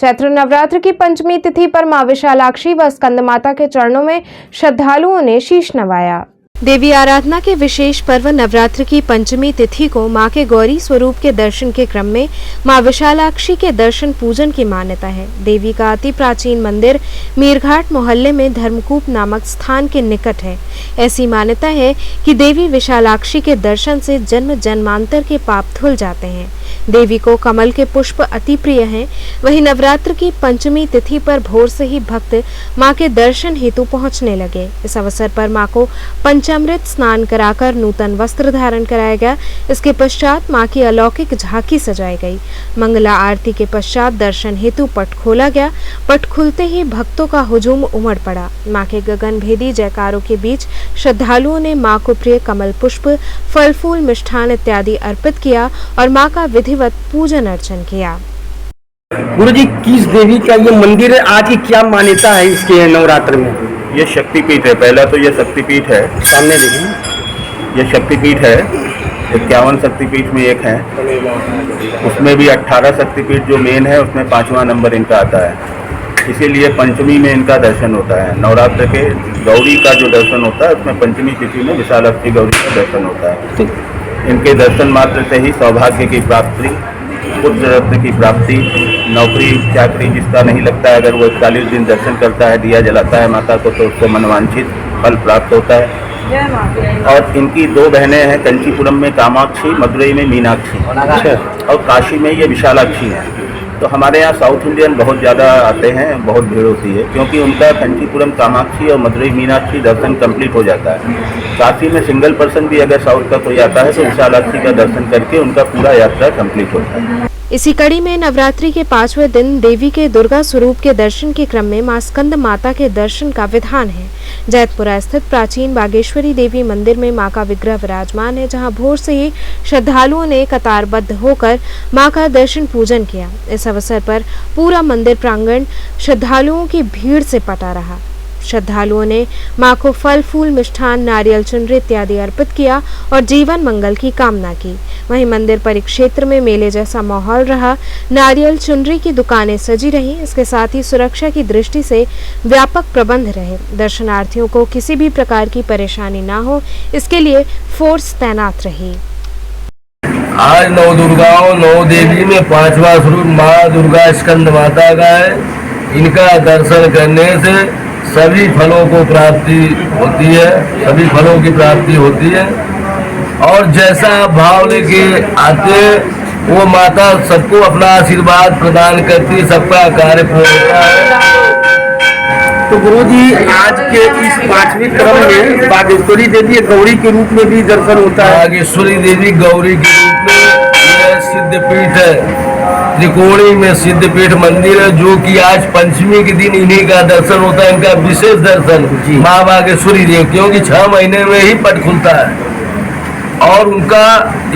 चैत्र नवरात्र की पंचमी तिथि पर मां विशालाक्षी व स्कंद माता के चरणों में श्रद्धालुओं ने शीश नवाया। देवी आराधना के विशेष पर्व नवरात्र की पंचमी तिथि को मां के गौरी स्वरूप के दर्शन के क्रम में मां विशालाक्षी के दर्शन पूजन की मान्यता है। देवी का अति प्राचीन मंदिर मीरघाट मोहल्ले में धर्मकूप नामक स्थान के निकट है। ऐसी मान्यता है कि देवी विशालाक्षी के दर्शन से जन्म जन्मांतर के पाप धुल जाते हैं। देवी को कमल के पुष्प अति प्रिय हैं। वहीं नवरात्र की पंचमी तिथि पर भोर से ही भक्त मां के दर्शन हेतु पहुंचने लगे। इस अवसर पर मां को पंचामृत स्नान कराकर नूतन वस्त्र धारण कराया गया। इसके पश्चात मां की अलौकिक झांकी सजाई गई। मंगला आरती के पश्चात दर्शन हेतु पट खोला गया। पट खुलते ही भक्तों का हुजूम उमड़ पड़ा। मां के गगनभेदी जयकारों के बीच श्रद्धालुओं ने मां को प्रिय कमल पुष्प, फल फूल, मिष्ठान इत्यादि अर्पित किया और मां का विधिवत पूजन अर्चन किया। गुरुजी, किस देवी का ये मंदिर है? आज की क्या मान्यता है इसके नवरात्र में? ये शक्तिपीठ है। पहला तो ये शक्तिपीठ है, सामने देखिए, ये शक्तिपीठ है। 51 शक्तिपीठ में एक है। उसमें भी 18 शक्तिपीठ जो मेन है उसमें 5वां नंबर इनका आता है। इसीलिए पंचमी में इनका दर्शन होता है। नवरात्र के गौरी का जो दर्शन होता है उसमें पंचमी तिथि में विशालाक्षी गौरी का दर्शन होता है। इनके दर्शन मात्र से ही सौभाग्य की प्राप्ति, पुत्र रत्न की प्राप्ति, नौकरी चाकरी जिसका नहीं लगता है, अगर वो 41 दिन दर्शन करता है, दिया जलाता है माता को, तो उसको मनवांछित फल प्राप्त होता है। और इनकी 2 बहनें हैं, कंचीपुरम में कामाक्षी, मदुरई में मीनाक्षी और काशी में ये विशालाक्षी है। तो हमारे यहाँ साउथ इंडियन बहुत ज़्यादा आते हैं, बहुत भीड़ होती है, क्योंकि उनका कंचीपुरम कामाक्षी और मदुरई मीनाक्षी दर्शन कंप्लीट हो जाता है। काशी में सिंगल पर्सन भी अगर साउथ का कोई आता है तो विशालाक्षी का दर्शन करके उनका पूरा यात्रा कंप्लीट होता है। इसी कड़ी में नवरात्रि के 5वें दिन देवी के दुर्गा स्वरूप के दर्शन के क्रम में मां स्कंद माता के दर्शन का विधान है। जैतपुरा स्थित प्राचीन बागेश्वरी देवी मंदिर में मां का विग्रह विराजमान है, जहां भोर से ही श्रद्धालुओं ने कतारबद्ध होकर मां का दर्शन पूजन किया। इस अवसर पर पूरा मंदिर प्रांगण श्रद्धालुओं की भीड़ से पटा रहा। श्रद्धालुओं ने मां को फल फूल, मिष्ठान, नारियल चुनरी इत्यादि अर्पित किया और जीवन मंगल की कामना की। वहीं मंदिर परिक्षेत्र में मेले जैसा माहौल रहा। नारियल चुनरी की दुकानें सजी रही। इसके साथ ही सुरक्षा की दृष्टि से व्यापक प्रबंध रहे। दर्शनार्थियों को किसी भी प्रकार की परेशानी ना हो, इसके लिए फोर्स तैनात रही। आज नौ दुर्गाओं, 9 देवी में 5वां स्वरूप माँ दुर्गा स्कंद माता का है। इनका दर्शन करने से सभी फलों को प्राप्ति होती है, सभी फलों की प्राप्ति होती है। और जैसा भाव लेके आते वो माता सबको अपना आशीर्वाद प्रदान करती है, सबका कार्य पूर्ण होता है। तो गुरुजी, आज के इस 5वें क्रम में बागेश्वरी देवी गौरी के रूप में भी दर्शन होता है। बागेश्वरी देवी गौरी के रूप में यह सिद्धपीठ है, त्रिकोणी में सिद्धपीठ मंदिर है, जो कि आज पंचमी के दिन इन्हीं का दर्शन होता है। इनका विशेष दर्शन माँ बागेश्वरी देवी, क्योंकि 6 महीने में ही पट खुलता है और उनका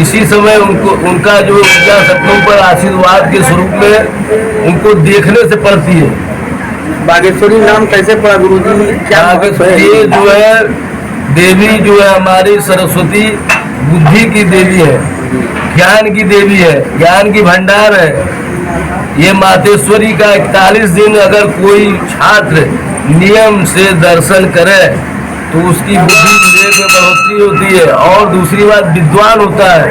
इसी समय उनका जो ऊर्जा सबके ऊपर आशीर्वाद के स्वरूप में उनको देखने से पड़ती है। बागेश्वरी नाम कैसे पड़ा गुरुजी? क्या ये जो है देवी जो है हमारी सरस्वती बुद्धि की देवी है, ज्ञान की देवी है, ज्ञान की भंडार है। ये मातेश्वरी का 41 दिन अगर कोई छात्र नियम से दर्शन करे तो उसकी बुद्धि विवेक में बढ़ोतरी होती है और दूसरी बात विद्वान होता है।